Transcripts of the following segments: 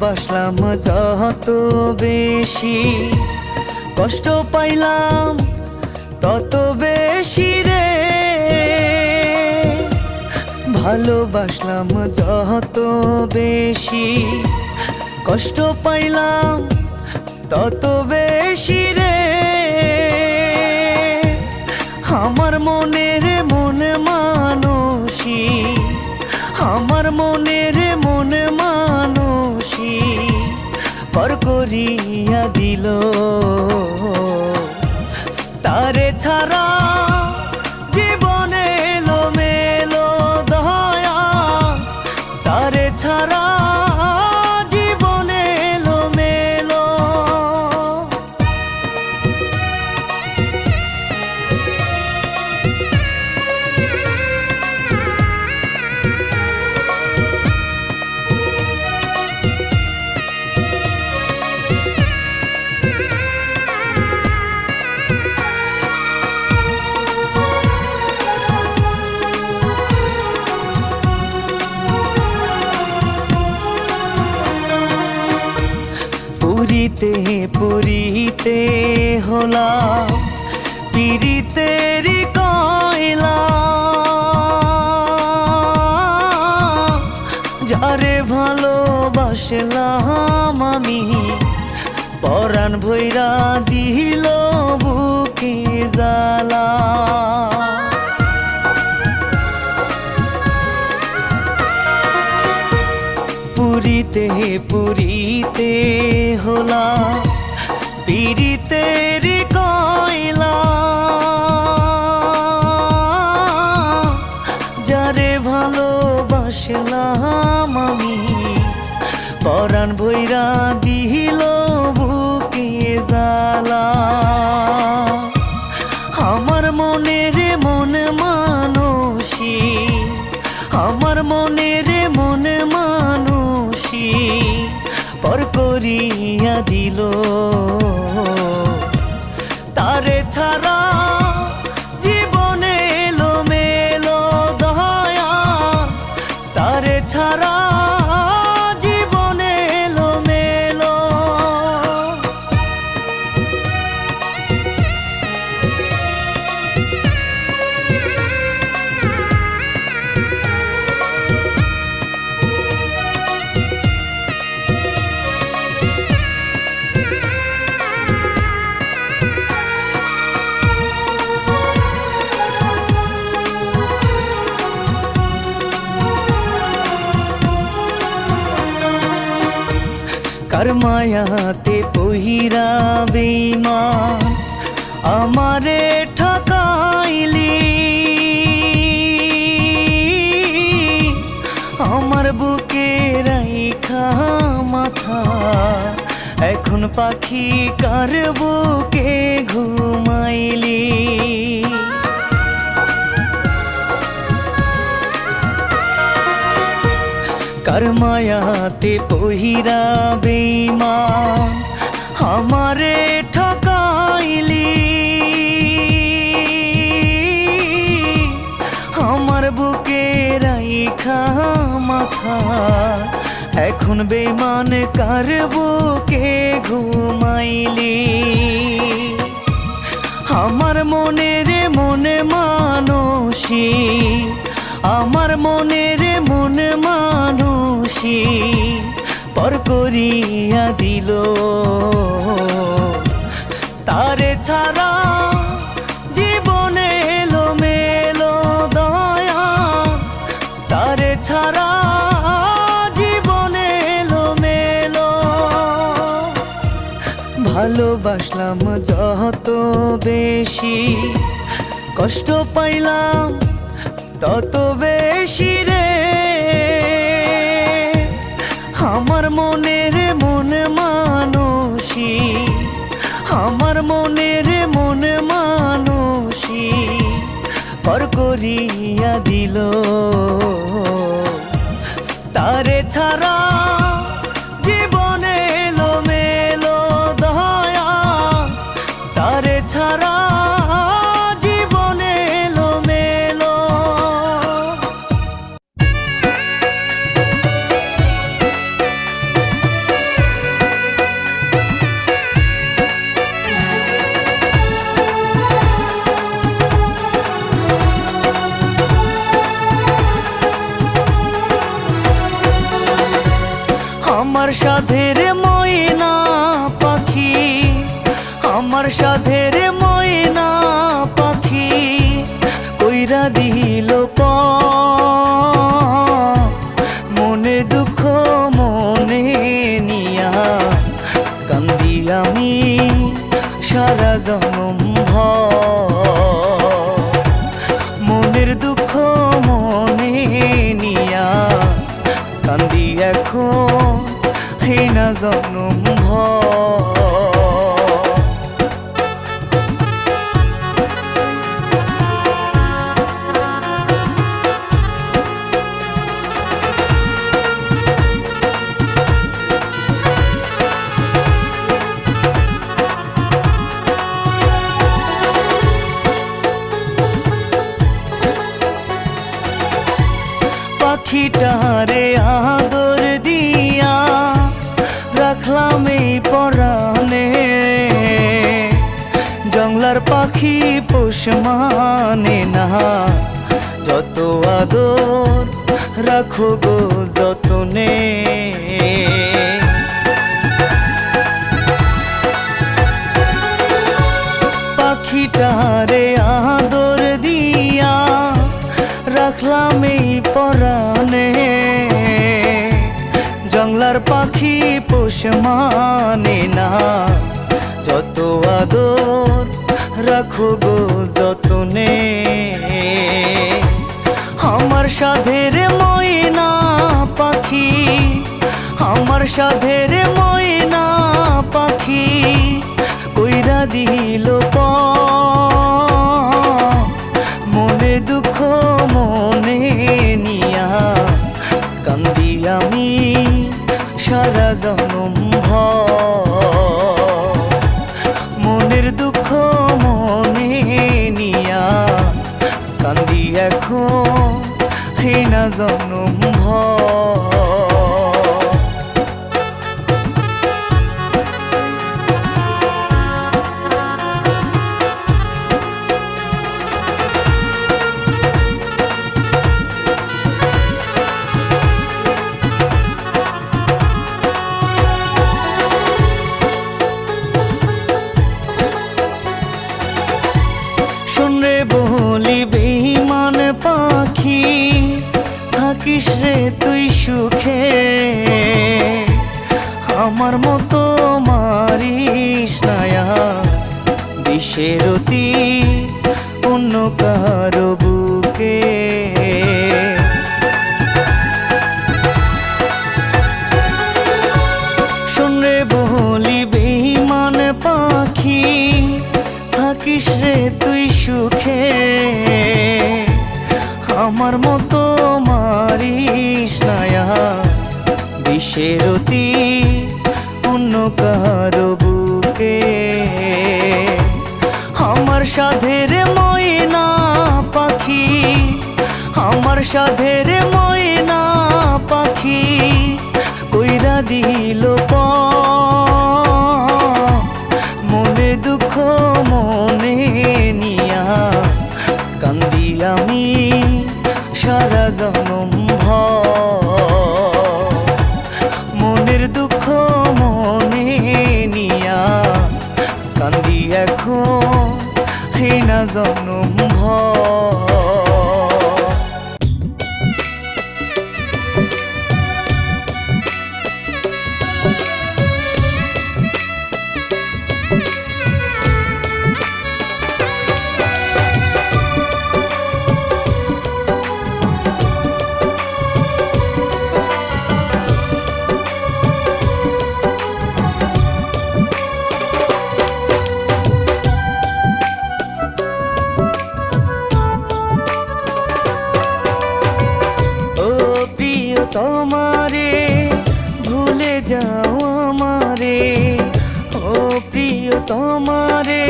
ভালোবাসলাম যত বেশি, কষ্ট পাইলাম তত বেশি রে। ভালোবাসলাম যত বেশি, কষ্ট পাইলাম তত বেশি রে। আমার মনের মন মানসী, আমার মনের মন মানসী পর করিয়া দিল। তারে ছাড়া জীবনে এলো মেলো দয়া, তারে ছাড়া জীবনে এলো মেলো। পুরিতে পুরিতে হলাম পিরিতেরি কয়লা, যারে ভালোবাসলাম আমি পরাণ ভৈরা দিল বুকে জ্বালা। পুরিতে পুরিতে হলা পিরিতের কয়লা, যারে ভালোবাসলাম আমি পরাণ ভৈরা দিল বুকে জ্বালা। আমার মনের মন মানসী, আমার মনের মন মানসী পর করিয়া দিল। তারে ছাড়া জীবনে এলো মেলো দয়া, তারে ছাড়া জীবনে এলো মেলো। কার মায়াতে পহিরা বেঈমান আমারে ঠকাইলি, আমার বুকে রাইখা মাথা এখন পাখি কার বুকে ঘুমাইলি। কার মায়াতে পহিরা বেঈমান আমারে ঠকাইলি, আমার বুকে রাইখা মাথা এখন বেঈমান কার বুকে ঘুমাইলি। আমার মনের মন মানসী, আমার মনের মন মানসী পর করিয়া দিল। তারে ছাড়া জীবনে এলো মেলো দয়া, তারে ছাড়া জীবনে এলো মেলো। ভালোবাসলাম যত বেশি, কষ্ট পাইলাম তত বেশি রে। আমার মনের মন মানসী, আমার মনের মন মানসী পর করিয়া দিল। তারে ছাড়া জীবনে এলো মেলো দয়া, তারে ছাড়া জীবনে এলো মেলো। সাধের ময়না পাখি, আমার সাধের ময়না পাখি কইরা দিল মনে দুঃখ মনে নিয়া কান্দি আমি সারা জনম মনের দুঃখ মনে নিয়া কান্দি এখন হেনা জনম পাখিটারে আদর দিয়া রাখলাম এই পরাণে, জংলার পাখি পোষ মানে না, যত আদর রাখো গো যতনে। পাখিটারে আদর দিয়া রাখলাম এই পরাণে, জংলার পাখি পোষ মানে না, যত আদর রাখো গো যতনে। আমার সাধের ময়না পাখি, আমার সাধের ময়না পাখি কইরা দিল মনে দুঃখ মনে নিয়া কান্দি আমি সারা জনম মনের দুঃখ মনে নিয়া কান্দি এখন হেনা জনম বলি বেঈমান পাখি থাকিস রে তুই সুখে, আমার মতো মারিস নায়া বিষের অতি অন্য কারো বুকে। শুনরে বলি বেঈমান পাখি থাকিস রে তুই সুখে, আমার মতো মারিস নায়া বিষের অতি অন্য কারো বুকে। আমার সাধের ময়না পাখি, আমার সাধের ময়না পাখি কইরা দিল মনে দুঃখ মনে নিয়া কান্দি আমি সারা জনম মনের দুঃখ মনে নিয়া কান্দি এখন হেনা জনম তোমারে ভুলে যাও আমারে, ও প্রিয় তোমারে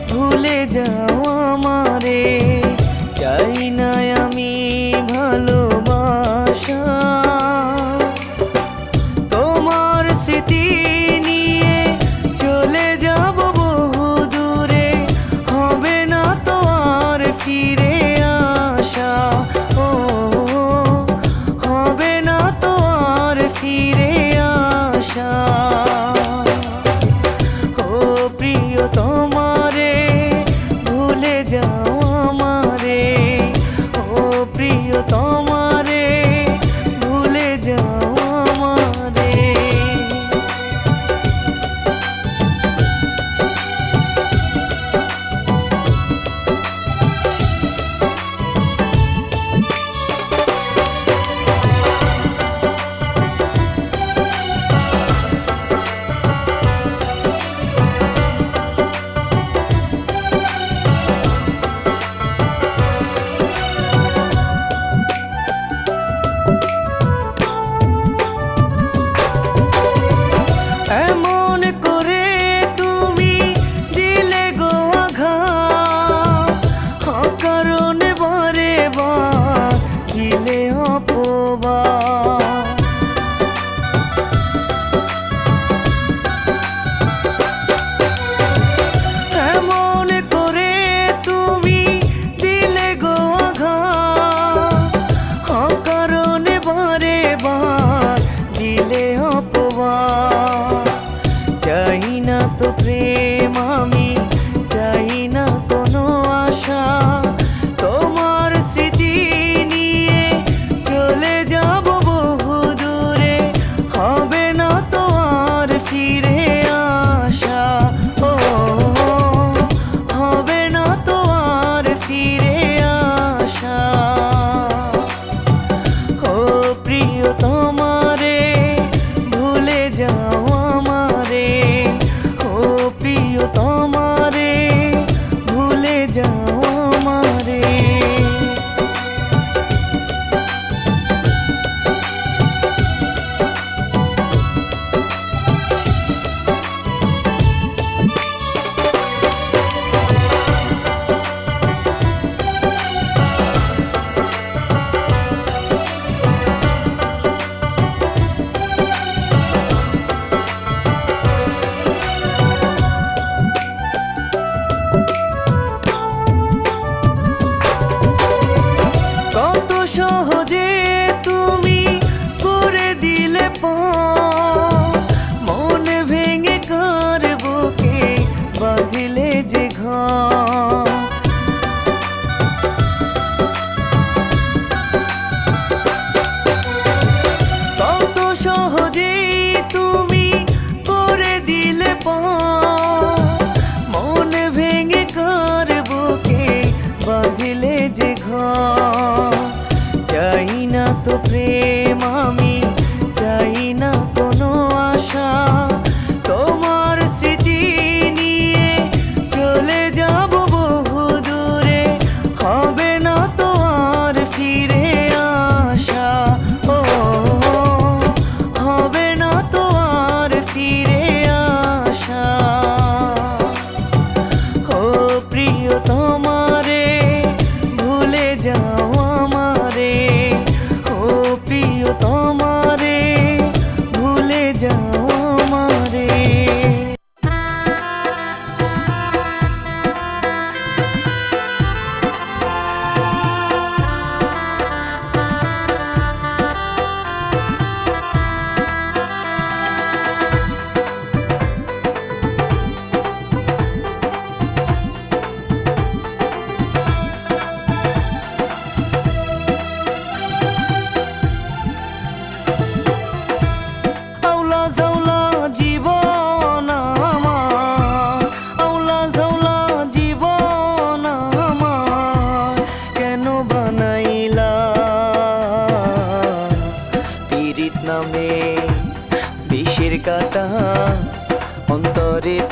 ভুলে যাও আমারে, চাই না আমি ভালোবাসা তোমার স্মৃতি নিয়ে চলে যাব বহু দূরে, হবে না তো আর ফিরে আসা, ও হবে না তো আর ফিরে আসা।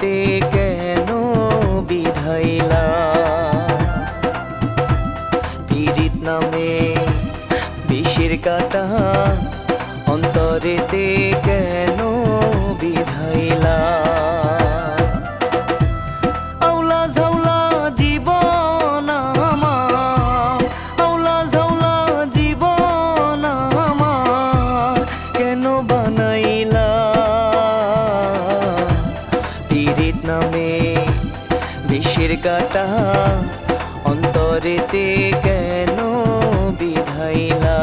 অন্তরেতে কেন বিধাইলা পীড়িত নামে বিষের কাটা অন্তরেতে কেন বিধাইলা আউলা ঝাউলা জীবন আমার আউলা ঝাউলা জীবন আমার কেন বানাইলা পীড়িত নামে বিষের কাটা অন্তরেতে কেন বিধাইলা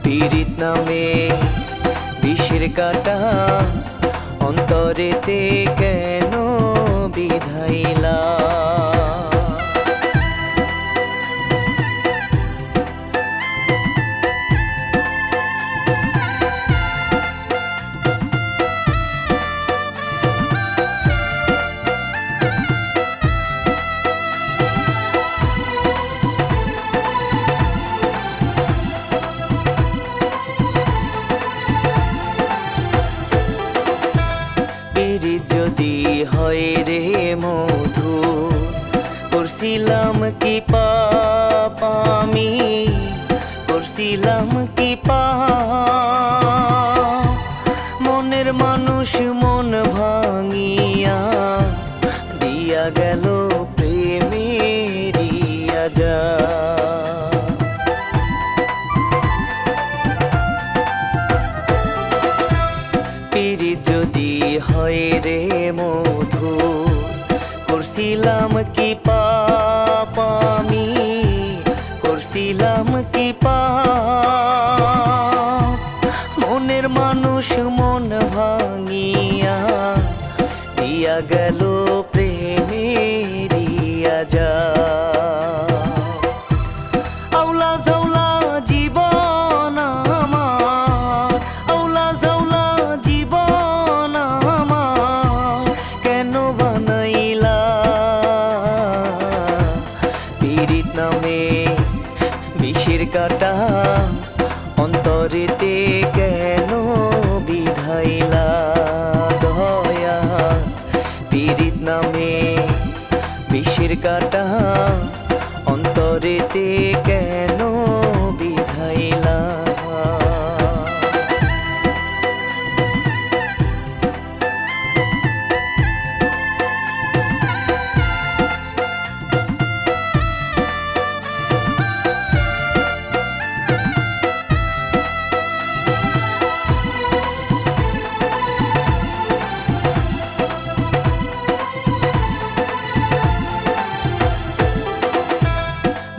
পীড়িত নামে বিষের কাটা অন্তরেতে কেন বিধাইলা যদি হয় রে মধু করছিলাম কি পাপ আমি করছিলাম কি পাপ মনের মানুষ মন ভাঙিয়া দিয়া গেল প্রেমেরিয়া যা পীড়িত যদি হয় রে মধু করছিলাম কি পাপ আমি করছিলাম কি পাপ মনের মানুষ মন ভাঙিয়া দিয়া গেল প্রেমেরিয়া যা আউলা ঝাউলা জীবন আমার আউলা ঝাউলা জীবন আমার কেন বানাইলা পীড়িত নামে বিষের কাটা অন্তরেতে কেন বিধাইলা দয়া পীড়িত নামে বিষের কাটা অন্তরেতে কেন বিধাইলা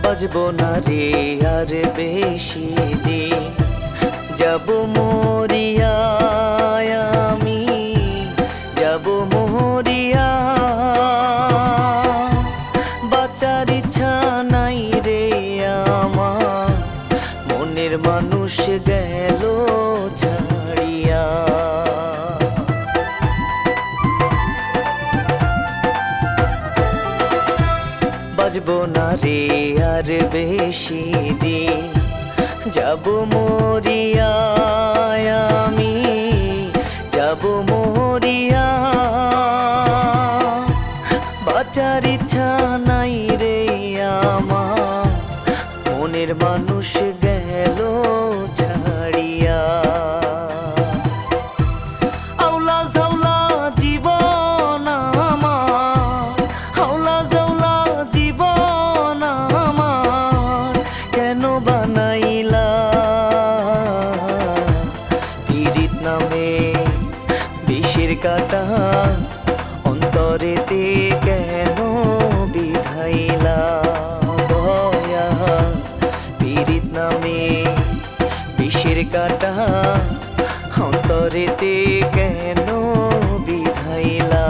বাজবো না রে আর বেশি দিন যাব মরিয়া আমি যাব মরিয়া বাঁচার ইচ্ছা নাই রে আমার মনের মানুষ গেল ছাড়িয়া বাজবো না রে আর বেশি দিন যাব মরিয়া আমি যাব মরিয়া বাঁচার ইচ্ছা নাই রে আমার মনের মানুষ গেল ছাড়িয়া আউলা ঝাউলা জীবন আমার আউলা ঝাউলা জীবন আমার কেন বানাইলা পীড়িত নামে বিষের কাটা অন্তরেতে কেন বিধাইলা দয়া পীড়িত নামে বিষের কাটা অন্তরেতে কেন বিধাইলা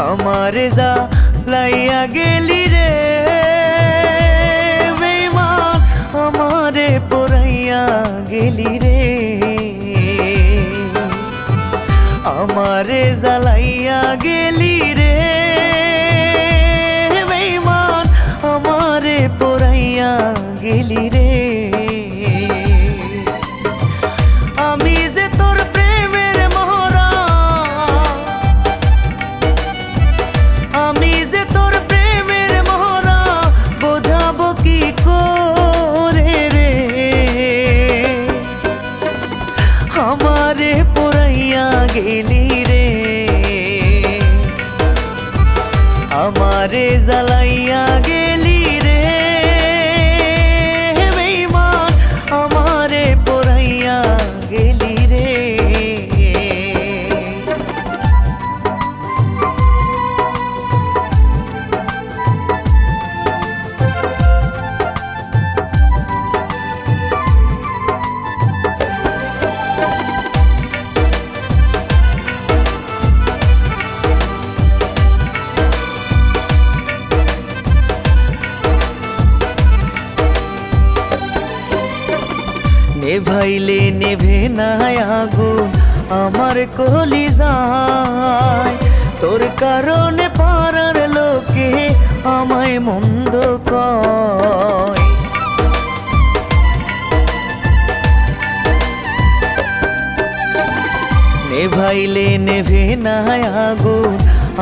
আমার যা লাইয়া গেলি রে বেঈমান আমারে পোড়াইয়া গেলি রে আমারে জ্বালাইয়া গেলি রে বেঈমান আমারে পোড়াইয়া গেলি রে আমি যে তোর প্রেমের মহরা আমি যে তোর প্রেমের মহরা বোঝাবো কি করে রে আমারে পোড়াইয়া গেলি রে আমারে জ্বালাইয়া গেলি রে বেঈমান আমারে পোড়াইয়া গেলি রে নেভাইলে নেভে না আগুন আমার কলিজায় তোর কারণে পাড়ার লোকে আমায় মন্দ কয় নেভাইলে নেভে না আগুন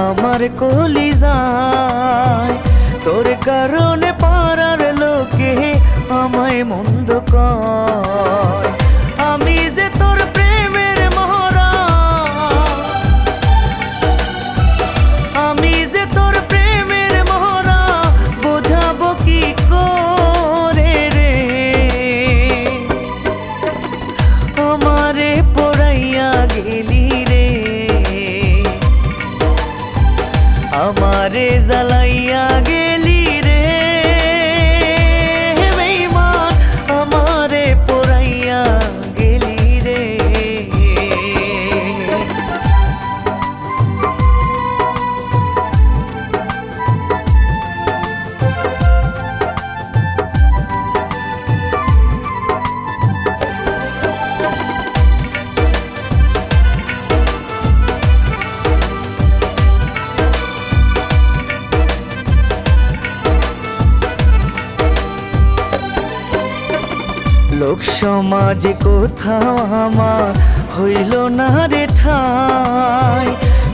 আমার কলিজায় তোর কারণে পাড়ার লোকে আমায় মন্দ কয় আমি যে তোর প্রেমের মহরা আমি যে তোর প্রেমের মহরা বোঝাবো কি করে রে আমারে পোড়াইয়া গেলি রে আমারে জ্বালাইয়া গেলি রে বেঈমান আমারে পোড়াইয়া গেলি রে লোক সমাজে কোথাও আমার হইল না রে ঠাই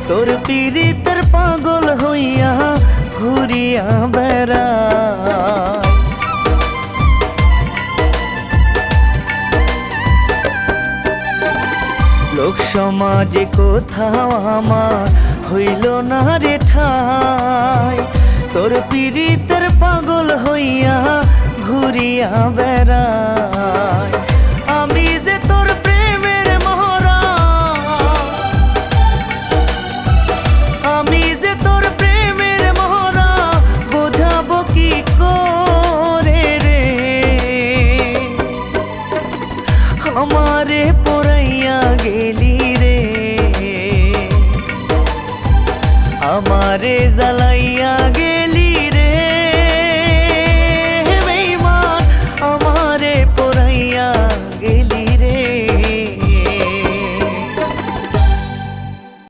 তোর পীড়িতের পাগল হইয়া ঘুরিয়া বেড়াই লোক সমাজে কোথাও আমার হইল না রে ঠাই তোর পীড়িতের পাগল হইয়া ঘুরিয়া বেড়াই আমি যে তোর প্রেমের মহরা আমি যে তোর প্রেমের মহরা বোঝাবো কি করে রে আমারে পোড়াইয়া গেলি রে আমারে জ্বালাইয়া গেলি